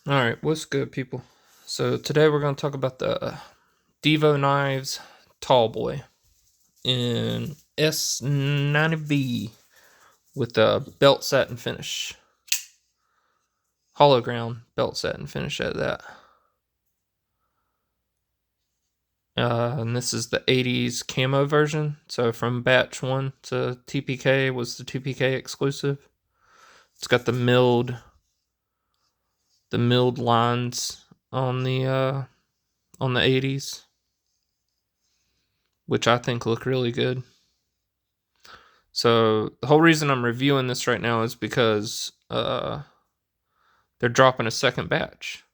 Alright, what's good, people? So today we're going to talk about the Divo knives tallboy in s90v with a belt satin finish. Hollow ground belt satin finish at that. And this is the 80's camo version. So from batch 1 to TPK was the TPK exclusive. It's got the milled lines on the 80's, which I think look really good. So the whole reason I'm reviewing this right now is because they're dropping a second batch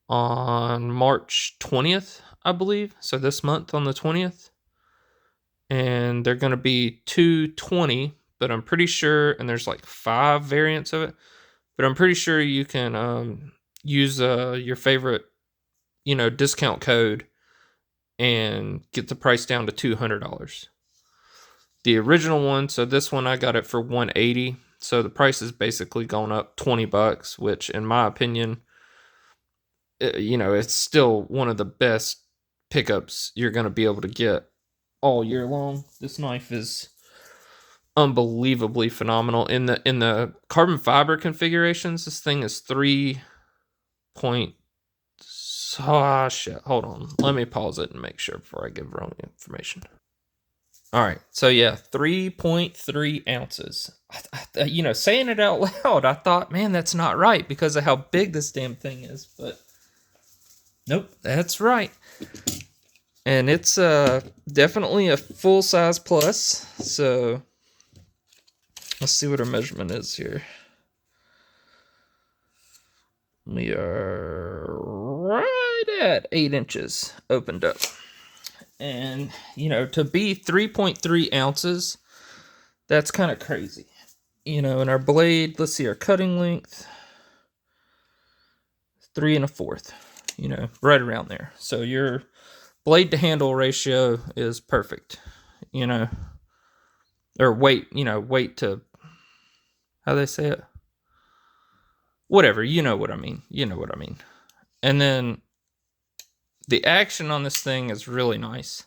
on March 20th, I believe. So this month on the 20th. And they're going to be 220, but I'm pretty sure, and there's like 5 variants of it, but I'm pretty sure you can use your favorite, discount code and get the price down to $200. The original one, so this one I got it for $180. So the price has basically gone up $20, which in my opinion, it's still one of the best pickups you're going to be able to get all year long. This knife is unbelievably phenomenal. In the carbon fiber configurations, this thing is 3 point. Shit. Hold on. Let me pause it and make sure before I give wrong information. All right, so yeah, 3.3 ounces. Saying it out loud, I thought, man, that's not right because of how big this damn thing is. But nope, that's right. And it's definitely a full size plus. So let's see what our measurement is here. We are right at 8 inches opened up. And, to be 3.3 ounces, that's kind of crazy. And our blade, let's see, our cutting length, 3 1/4, right around there. So your blade to handle ratio is perfect, or weight to, how they say it? Whatever, you know what I mean. And then the action on this thing is really nice.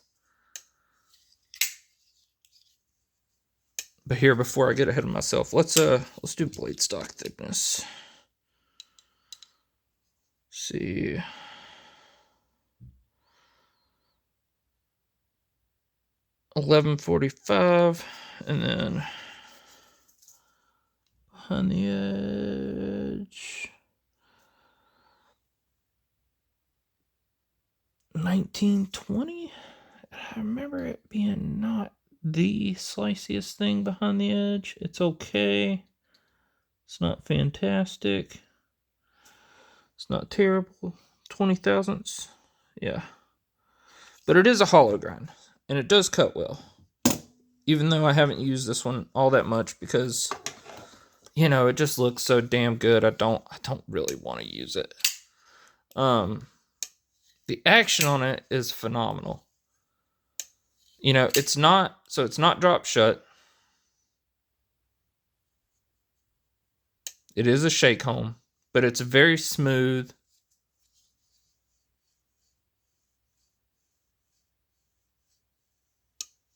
But here, before I get ahead of myself, let's do blade stock thickness. Let's see. $11.45, and then on the edge, 1920. I remember it being not the sliciest thing behind the edge. It's okay. It's not fantastic. It's not terrible. 20 thousandths. Yeah. But it is a hollow grind, and it does cut well. Even though I haven't used this one all that much because, it just looks so damn good. I don't really want to use it. The action on it is phenomenal. It's not drop shut. It is a shake home, but it's very smooth.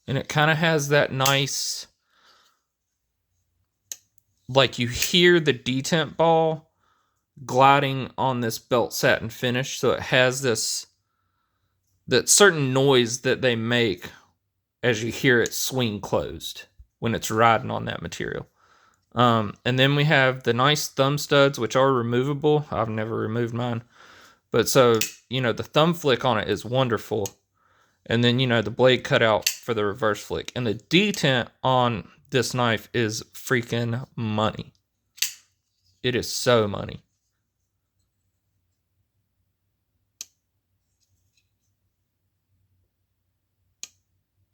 And it kind of has that nice, like you hear the detent ball gliding on this belt satin finish. So it has that certain noise that they make as you hear it swing closed when it's riding on that material. And then we have the nice thumb studs, which are removable. I've never removed mine. But so, the thumb flick on it is wonderful. And then, the blade cutout for the reverse flick. And the detent on this knife is freaking money. It is so money.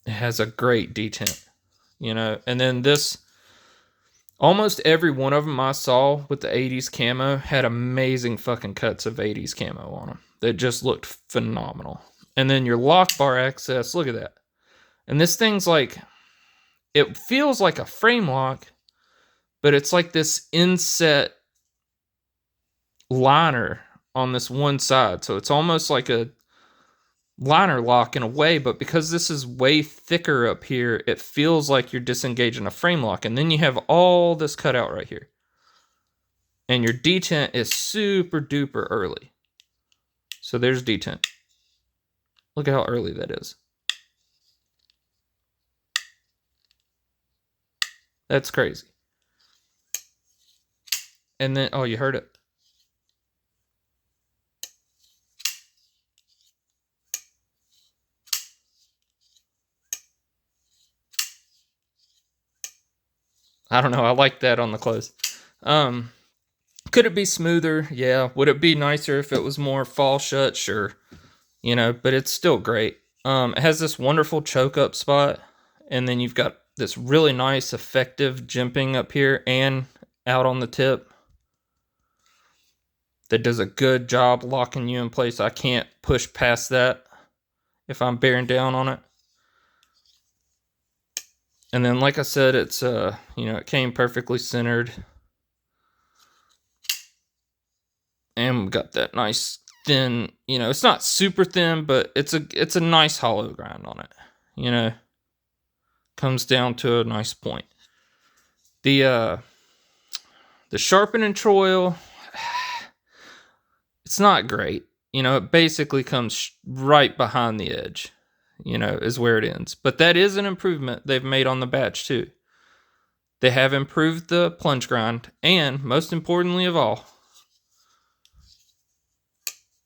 It has a great detent, And then this, almost every one of them I saw with the 80's camo had amazing fucking cuts of 80's camo on them. That just looked phenomenal. And then your lock bar access, look at that. And this thing's like, it feels like a frame lock, but it's like this inset liner on this one side. So it's almost like a liner lock in a way, but because this is way thicker up here, it feels like you're disengaging a frame lock. And then you have all this cut out right here. And your detent is super duper early. So there's detent. Look at how early that is. That's crazy. And then, oh, you heard it. I don't know. I like that on the close. Could it be smoother? Yeah. Would it be nicer if it was more fall shut? Sure. You know, but it's still great. It has this wonderful choke up spot, and then you've got this really nice effective jimping up here and out on the tip that does a good job locking you in place. I can't push past that if I'm bearing down on it. And then, like I said, it's you know, it came perfectly centered, and we've got that nice thin, you know, it's not super thin, but it's a nice hollow grind on it. You know, comes down to a nice point. The sharpening choil, it's not great. You know, it basically comes right behind the edge, you know, is where it ends. But that is an improvement they've made on the batch too. They have improved the plunge grind, and most importantly of all,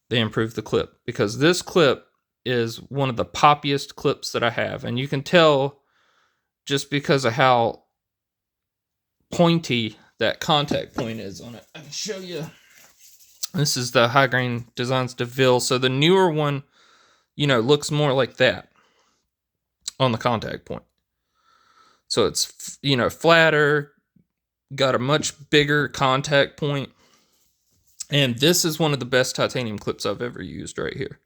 they improved the clip, because this clip is one of the poppiest clips that I have. And you can tell just because of how pointy that contact point is on it. I can show you. This is the High Grain Designs DeVille. So the newer one, you know, looks more like that on the contact point. So it's, you know, flatter, got a much bigger contact point. And this is one of the best titanium clips I've ever used right here.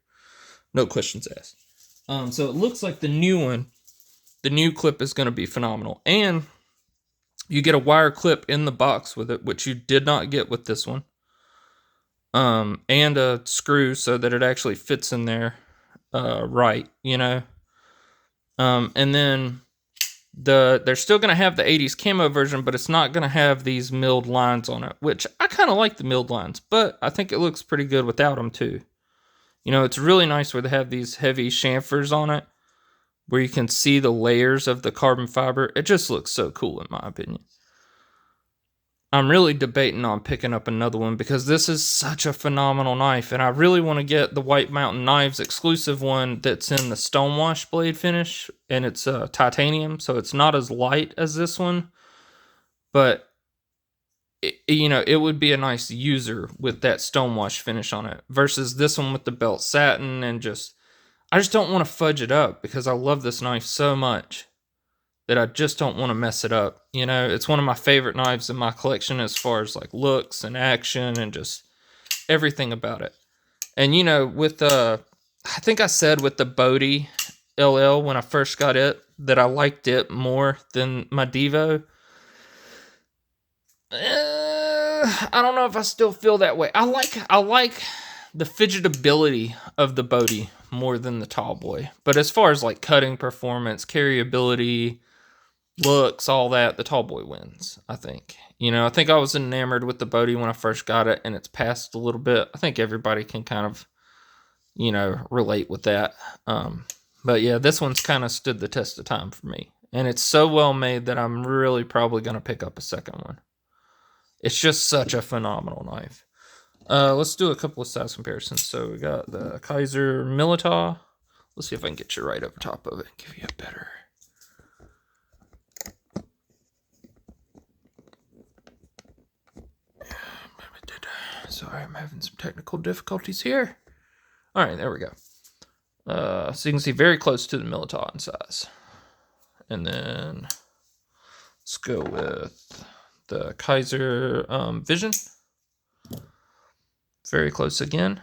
No questions asked. So it looks like the new one, the new clip is going to be phenomenal. And you get a wire clip in the box with it, which you did not get with this one. And a screw so that it actually fits in there right, you know. And then they're still going to have the 80's camo version, but it's not going to have these milled lines on it, which I kind of like the milled lines, but I think it looks pretty good without them too. You know, it's really nice where they have these heavy chamfers on it, where you can see the layers of the carbon fiber. It just looks so cool in my opinion. I'm really debating on picking up another one because this is such a phenomenal knife, and I really want to get the White Mountain Knives exclusive one that's in the stonewash blade finish, and it's titanium, so it's not as light as this one, but you know, it would be a nice user with that stonewash finish on it versus this one with the belt satin. And I just don't want to fudge it up because I love this knife so much that I just don't want to mess it up. You know, it's one of my favorite knives in my collection as far as like looks and action and just everything about it. And you know, with I think I said with the Bodhi LL when I first got it that I liked it more than my Divo. I don't know if I still feel that way. I like the fidgetability of the Bodhi more than the Tallboy. But as far as like cutting performance, carryability, looks, all that, the Tallboy wins, I think. You know, I think I was enamored with the Bodhi when I first got it, and it's passed a little bit. I think everybody can kind of, you know, relate with that. But yeah, this one's kind of stood the test of time for me. And it's so well made that I'm really probably going to pick up a second one. It's just such a phenomenal knife. Let's do a couple of size comparisons. So we got the Kaiser Milita. Let's see if I can get you right over top of it and give you a better. Sorry, I'm having some technical difficulties here. All right, there we go. So you can see very close to the Milita in size. And then let's go with the Kaiser Vision. Very close again.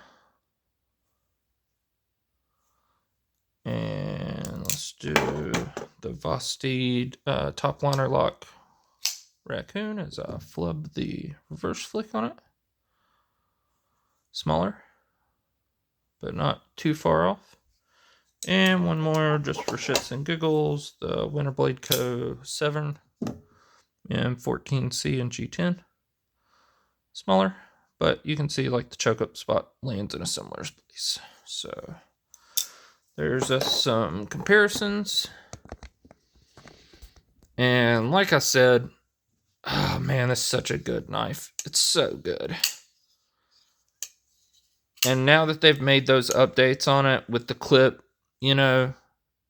And let's do the Vosteed top liner lock raccoon as I flub the reverse flick on it. Smaller, but not too far off. And one more just for shits and giggles, the Winterblade Co. 7 and 14C and G10. Smaller, but you can see like the choke up spot lands in a similar place. So there's some comparisons. And like I said, oh man, this is such a good knife. It's so good. And now that they've made those updates on it with the clip, you know,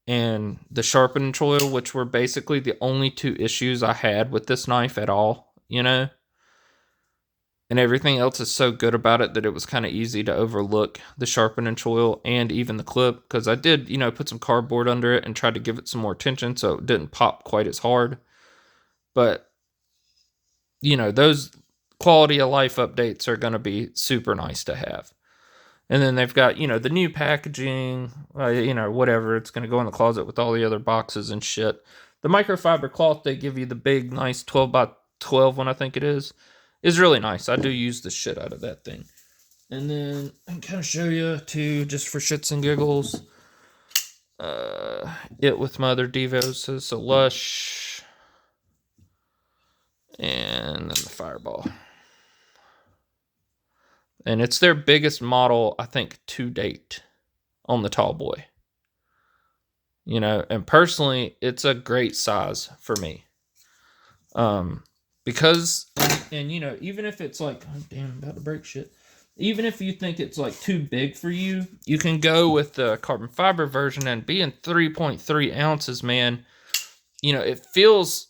and the sharpening choil, which were basically the only two issues I had with this knife at all, you know, and everything else is so good about it that it was kind of easy to overlook the sharpening choil and even the clip, because I did, you know, put some cardboard under it and tried to give it some more tension so it didn't pop quite as hard. But, you know, those quality of life updates are going to be super nice to have. And then they've got, you know, the new packaging, you know, whatever. It's going to go in the closet with all the other boxes and shit. The microfiber cloth they give you, the big, nice 12 by 12 one, I think it is really nice. I do use the shit out of that thing. And then I can kind of show you, too, just for shits and giggles, it with my other Divos. So it's a Lush. And then the Fireball. And it's their biggest model, I think, to date on the Tallboy. You know, and personally, it's a great size for me. Because, and you know, even if it's like, oh, damn, I'm about to break shit. Even if you think it's like too big for you, you can go with the carbon fiber version, and being 3.3 ounces, man, you know, it feels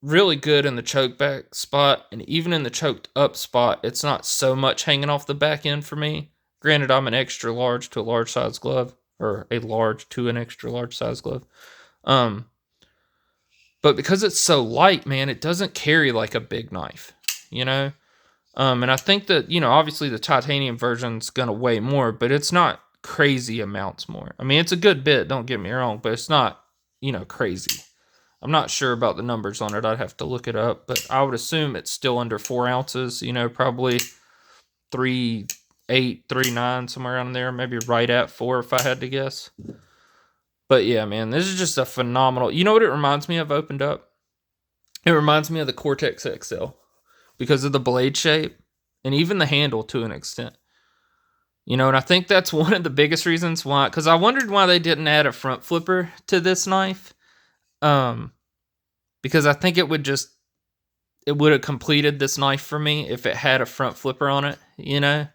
really good in the choke back spot, and even in the choked up spot, it's not so much hanging off the back end for me. Granted, I'm an extra large to a large size glove, or a large to an extra large size glove. But because it's so light, man, it doesn't carry like a big knife, you know? And I think that, you know, obviously the titanium version's gonna weigh more, but it's not crazy amounts more. I mean, it's a good bit, don't get me wrong, but it's not, you know, crazy. I'm not sure about the numbers on it. I'd have to look it up, but I would assume it's still under 4 ounces, you know, probably 3.8, 3.9, somewhere around there, maybe right at 4 if I had to guess. But yeah, man, this is just a phenomenal, you know what it reminds me of opened up? It reminds me of the Cortex XL because of the blade shape and even the handle to an extent. You know, and I think that's one of the biggest reasons why, because I wondered why they didn't add a front flipper to this knife. Because I think it would have completed this knife for me if it had a front flipper on it, you know,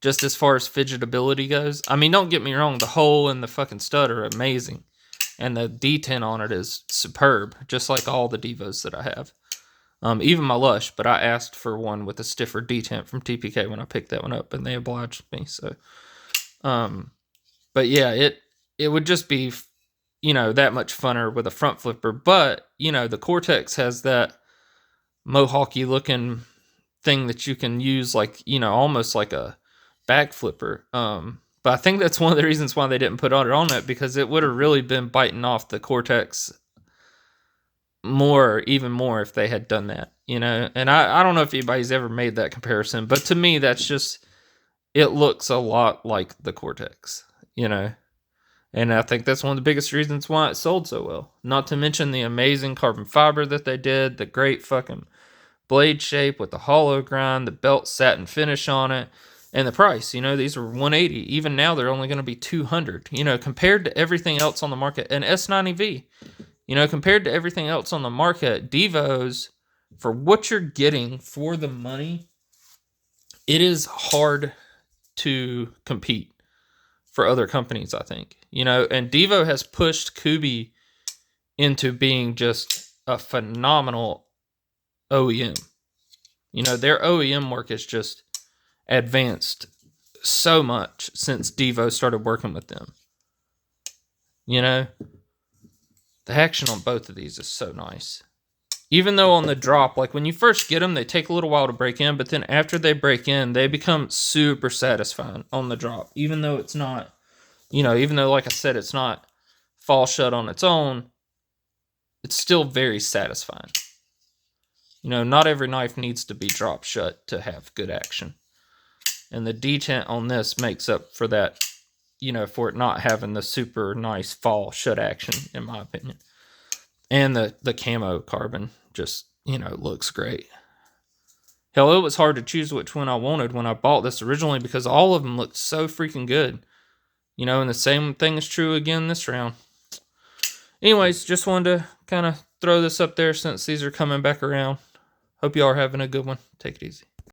just as far as fidgetability goes. I mean, don't get me wrong, the hole and the fucking stud are amazing, and the detent on it is superb, just like all the Divos that I have. Even my Lush, but I asked for one with a stiffer detent from TPK when I picked that one up, and they obliged me. So, but yeah, it would just be, you know, that much funner with a front flipper. But, you know, the Cortex has that mohawky looking thing that you can use, like, you know, almost like a back flipper. But I think that's one of the reasons why they didn't put it on it, because it would have really been biting off the Cortex even more if they had done that, you know. And I don't know if anybody's ever made that comparison, but to me, that's just, it looks a lot like the Cortex, you know. And I think that's one of the biggest reasons why it sold so well. Not to mention the amazing carbon fiber that they did, the great fucking blade shape with the hollow grind, the belt satin finish on it, and the price. You know, these are $180. Even now, they're only going to be $200. You know, compared to everything else on the market, and s90v. You know, compared to everything else on the market, Divos, for what you're getting for the money, it is hard to compete for other companies, I think. You know, and Divo has pushed Kubi into being just a phenomenal OEM. You know, their OEM work has just advanced so much since Divo started working with them. You know, the action on both of these is so nice. Even though on the drop, like when you first get them, they take a little while to break in, but then after they break in, they become super satisfying on the drop. Even though it's not, you know, even though, like I said, it's not fall shut on its own, it's still very satisfying. You know, not every knife needs to be drop shut to have good action. And the detent on this makes up for that, you know, for it not having the super nice fall shut action, in my opinion. And the camo carbon just, you know, looks great. Hell, it was hard to choose which one I wanted when I bought this originally because all of them looked so freaking good. You know, and the same thing is true again this round. Anyways, just wanted to kind of throw this up there since these are coming back around. Hope you all are having a good one. Take it easy.